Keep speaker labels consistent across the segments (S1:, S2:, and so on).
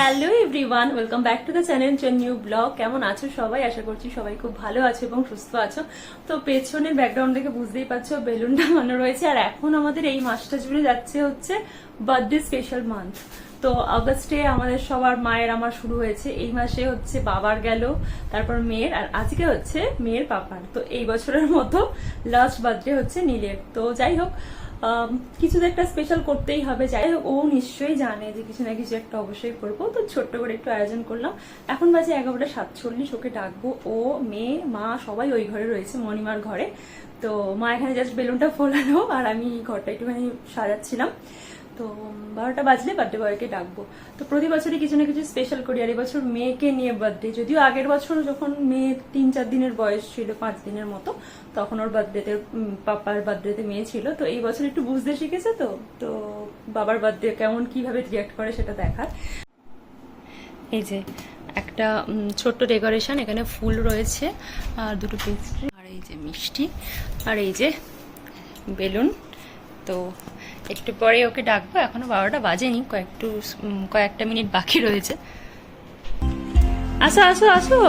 S1: Hello everyone, welcome back to the channel to new blog. কেমন আছো সবাই? আশা করছি সবাই খুব ভালো আছো এবং সুস্থ আছো। তো পেছনের ব্যাকগ্রাউন্ড দেখে বুঝতেই পারছো বেলুন টাঙানো রয়েছে। আর এখন আমাদের এই মাসটা জুড়ে যাচ্ছে হচ্ছে বার্থডে স্পেশাল মান্থ। তো আগস্টে আমাদের সবার, মায়ের আমার শুরু হয়েছে, এই মাসে হচ্ছে বাবার গেল, তারপর মেয়ের, আর আজকে হচ্ছে মেয়ের পাপার। তো এই বছরের মতো লাস্ট বার্থডে হচ্ছে নীলের। তো যাই হোক, কিছু তো একটা স্পেশাল করতেই হবে। যাই হোক, ও নিশ্চয়ই জানে যে কিছু না কিছু একটা অবশ্যই করবো। তো ছোট্ট করে একটু আয়োজন করলাম। এখন বাজে 11:47, ওকে ডাকবো। ও, মেয়ে, মা সবাই ওই ঘরে রয়েছে, মণিমার ঘরে। তো মা এখানে জাস্ট বেলুনটা ফোলানো আর আমি ঘরটা একটুখানি সাজাচ্ছিলাম। তো 12টা বাজলে বার্থডে বয়কে ডাকবো। তো প্রতি বছরই কিছু না কিছু স্পেশাল করি। আর এবছর মেয়েকে নিয়ে বার্থডে, যদিও আগের বছর যখন মেয়ে 3-4 দিনের বয়স ছিল, 5 দিনের মতো, তখন ওর বার্থডেতে, পাপার বার্থডেতে মেয়ে ছিল। তো এই বছর একটু বুঝতে শিখেছে। তো তো বাবার বার্থডে কেমন কিভাবে রিয়াক্ট করে সেটা দেখার। এই যে একটা ছোট্ট ডেকোরেশন, এখানে ফুল রয়েছে আর দুটো পেস্ট্রি, আর এই যে মিষ্টি, আর এই যে বেলুন। তো একটু পরে ওকে ডাকবো, এখনো 12টা বাজেনি, কয়েকটা মিনিট বাকি রয়েছে। আসো আসো আসো।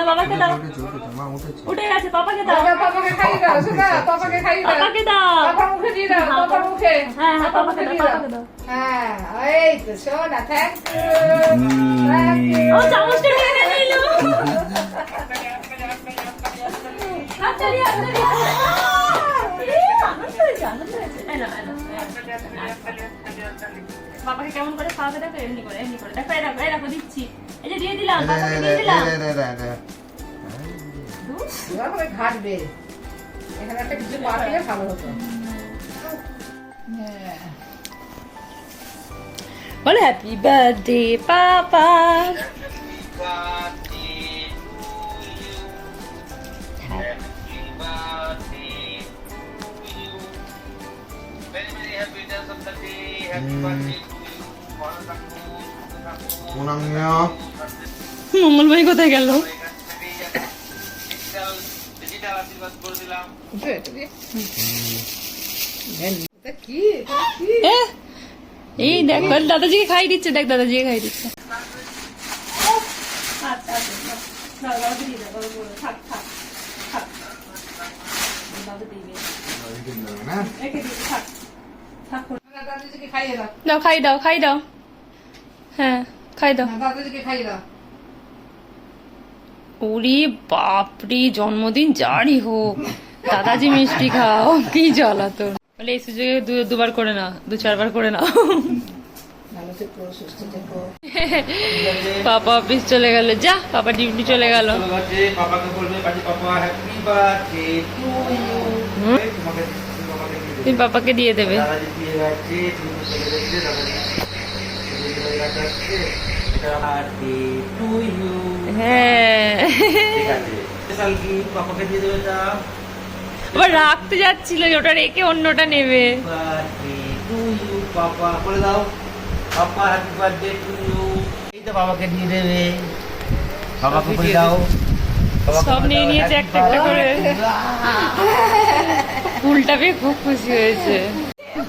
S1: বাবাকে দাও, উঠে গেছে, পাপাকে দাও, পাপাকে খাইয়ে দাও, শোনা, পাপাকে খাইয়ে দাও, পাপাকে দাও, পাপার মুখে দিয়ে দাও, পাপার মুখে, হ্যাঁ হ্যাঁ, পাপাকে দাও, পাপাকে দাও, হ্যাঁ, এই তো শোনা, থ্যাংক ইউ। ও চামচটা নিয়ে নিলো, হাততালি হাততালি, আনন্দ হয়েছে, আনন্দ হয়েছে। এই না, বাবাকে কেমন করে খাওয়াতে দেখো, এমনি করে, এমনি করে দেখো, এই রাখো, দিচ্ছি, এই যে দিয়ে দিলাম, বাবাকে দিয়ে দিলাম। এভাবে ঘাটবে, এখানে একটা কিছু পাঠিয়ে ভালো হতো। বলে হ্যাপি বার্থডে পাপা। মঙ্গল ভাই কোথায় গেল? এই দেখ, দাদাজিকে খাই দিচ্ছে, দেখ দাদাজিকে খাই দিচ্ছে। দাও, খাই দাও, খাই দাও, হ্যাঁ খাই দাও, দাদাজিকে খাই দাও। ওরে বাপরে, জন্মদিন যারই হোক, দাদাজি মিষ্টি খাও, কি জ্বালা তোর। বলে এই সুযোগে দুবার করে না, 2-4 করে না। পাপা অফিস চলে গেল, যা, পাপা ডিউটি চলে গেল। তুমি পাপাকে দিয়ে দেবে। হ্যাঁ, আবার রাখতে যাচ্ছিল, ওটা রেখে অন্যটা নেবে।
S2: বাবাকে দিয়ে দেবে, বাবাকে বলে দাও।
S1: সব নিয়ে নিয়েছে একটা একটা করে। ফুলটা পেয়ে খুব খুশি হয়েছে।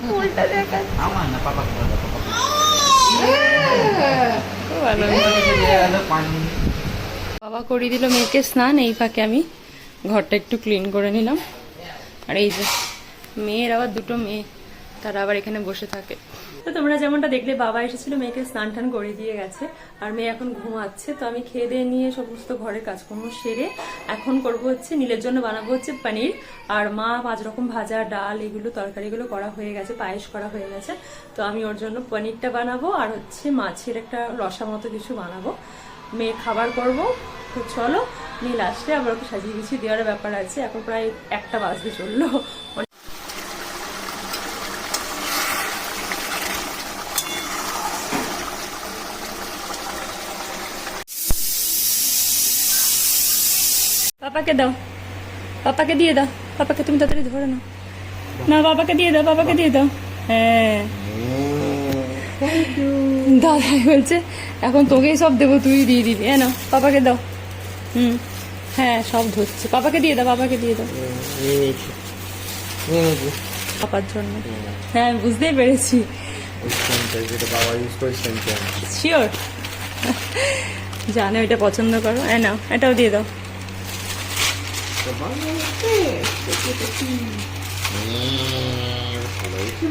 S1: ফুলটা দেখা
S2: আমার না, পাপাকে বলে দাও, পাপাকে।
S1: খুব ভালো। বাবা করিয়ে দিল মেয়েকে স্নান, এই ফাঁকে আমি ঘরটা একটু ক্লিন করে নিলাম। আর এই যে মেয়ের আবার 2টো মেয়ে, তারা আবার এখানে বসে থাকে। তো তোমরা যেমনটা দেখলে, বাবা এসেছিল, মেয়েকে স্নান টান করে দিয়ে গেছে, আর মেয়ে এখন ঘুমাচ্ছে। তো আমি খেয়ে দিয়ে নিয়ে সমস্ত ঘরের কাজকর্ম সেরে এখন করবো হচ্ছে নীলের জন্য বানাবো হচ্ছে পনির। আর মা 5 রকম ভাজা, ডাল, এগুলো তরকারিগুলো করা হয়ে গেছে, পায়েস করা হয়ে গেছে। তো আমি ওর জন্য পনিরটা বানাবো আর হচ্ছে মাছের একটা রসা মতো কিছু বানাবো। মেয়ে খাবার করবো। তো চলো নিয়ে লাস্টে আবার ওকে সাজিয়ে গুছিয়ে দেওয়ার ব্যাপার আছে। এখন প্রায় 1টা বাজতে চললো। পাপাকে দাও, পাপাকে দিয়ে দাও, পাপাকে তুমি তাড়াতাড়ি ধরে নাও। না পাপাকে দিয়ে দাও, পাপাকে দিয়ে দাও। হ্যাঁ দাদাই বলছে এখন তোকেই সব দেবো, তুই দিয়ে দিবি। হ্যাঁ না পাপাকে দাও। হ্যাঁ সব ধরছে, পাপাকে দিয়ে দাও, পাপাকে দিয়ে দাও পাপার জন্য। হ্যাঁ আমি বুঝতেই পেরেছি। শিওর জানে ওইটা পছন্দ করো। হ্যাঁ নাও এটাও দিয়ে দাও।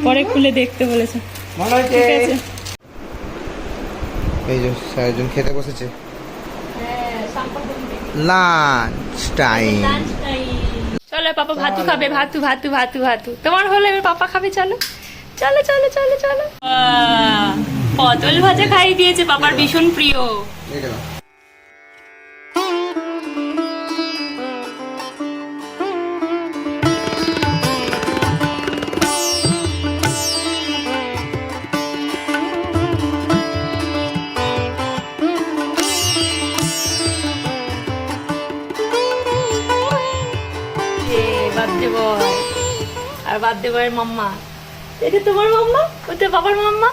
S1: পরে খুলে দেখতে বলেছে। ঠিক আছে
S2: এই যে সারাজন খেতে বসেছে, লাঞ্চ টাইম।
S1: চলো পাপা ভাতু খাবে, ভাতু ভাতু ভাতু ভাতু তোমার হলে এবার পাপা খাবে। চলো চলো চলো চলো চলো। পটল ভাজা খাইয়ে দিয়েছে, পাপার ভীষণ প্রিয়। বার্থডে বয় আর বার্থডে বয়ের মাম্মা। এটা তোমার মাম্মা, ওটা বাবার মাম্মা।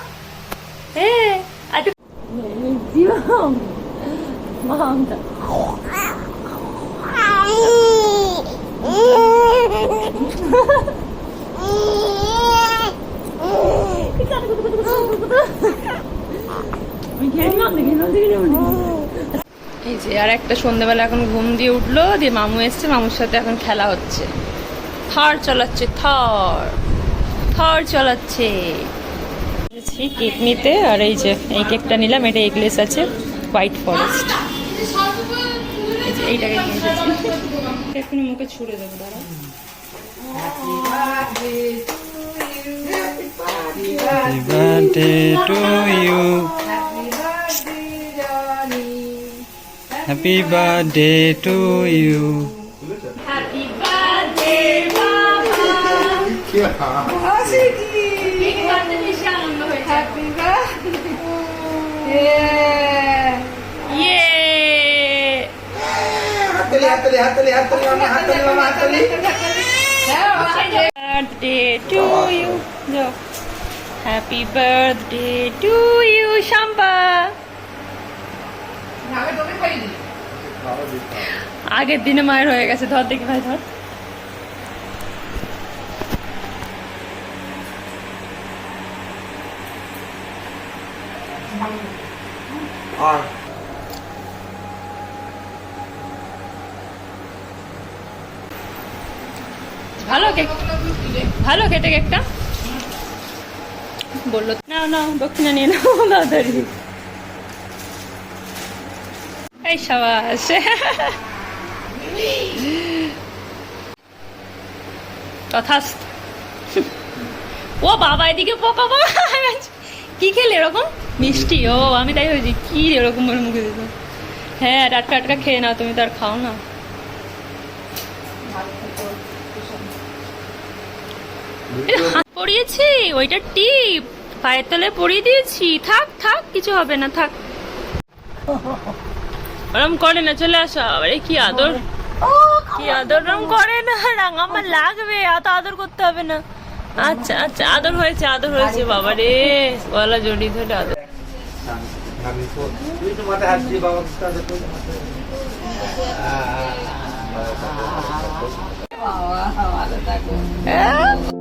S1: হ্যাঁ আর মামটা এই যে আর একটা সন্ধ্যাবেলা এখন ঘুম দিয়ে উঠলো, দিয়ে মামু এসছে, মামুর সাথে এখন খেলা হচ্ছে। থার চালাচ্ছে, থার থার চালাচ্ছে। কেক নিতে, আর এই যে এই কেকটা নিলাম, এটা এগলেস আছে, হোয়াইট ফরেস্ট। এই যে এইটাকে নিয়ে এসেছি, এখনই মুখে ছুড়ে দেবো। দাঁড়া
S3: Happy birthday to you. Happy birthday to you.
S1: Happy birthday বাবা। কেক কাটতে বেশি আনন্দ হয়েছে। ইয়ে birthday to you. Happy birthday to you, Shamba. আগের দিনে মায়ের হয়ে গেছে। ধর দেখি ভাই, ধর। ভালো কেক, ভালো খেতে কেকটা। বললো না না দক্ষিণা নিয়ে নাও তাড়াতাড়ি। এই সাবাস। তথাস্তু। ও বাবা এদিকে পোকা পোকা। কি খেলে এরকম মিষ্টি? ও আমি তাই হয়েছি, কি এরকম করে মুখে দিত। হ্যাঁ টাটকা টাটকা খেয়ে নাও, তুমি তো আর খাও না। হাত পরিয়েছি, ওইটা টিপ পায়ের তলে পরিয়ে দিয়েছি। থাক থাক কিছু হবে না, থাক। ওরম করে না, চলে আসো। আরে কি আদর, কি আদর। ওরম করে না, রাঙা আমার লাগবে, এত আদর করতে হবে না। আচ্ছা আচ্ছা আদর হয়েছে, আদর হয়েছে। বাবা রে গলা জড়িয়ে ধরে আদর।
S2: বাবা ভালো থাকো।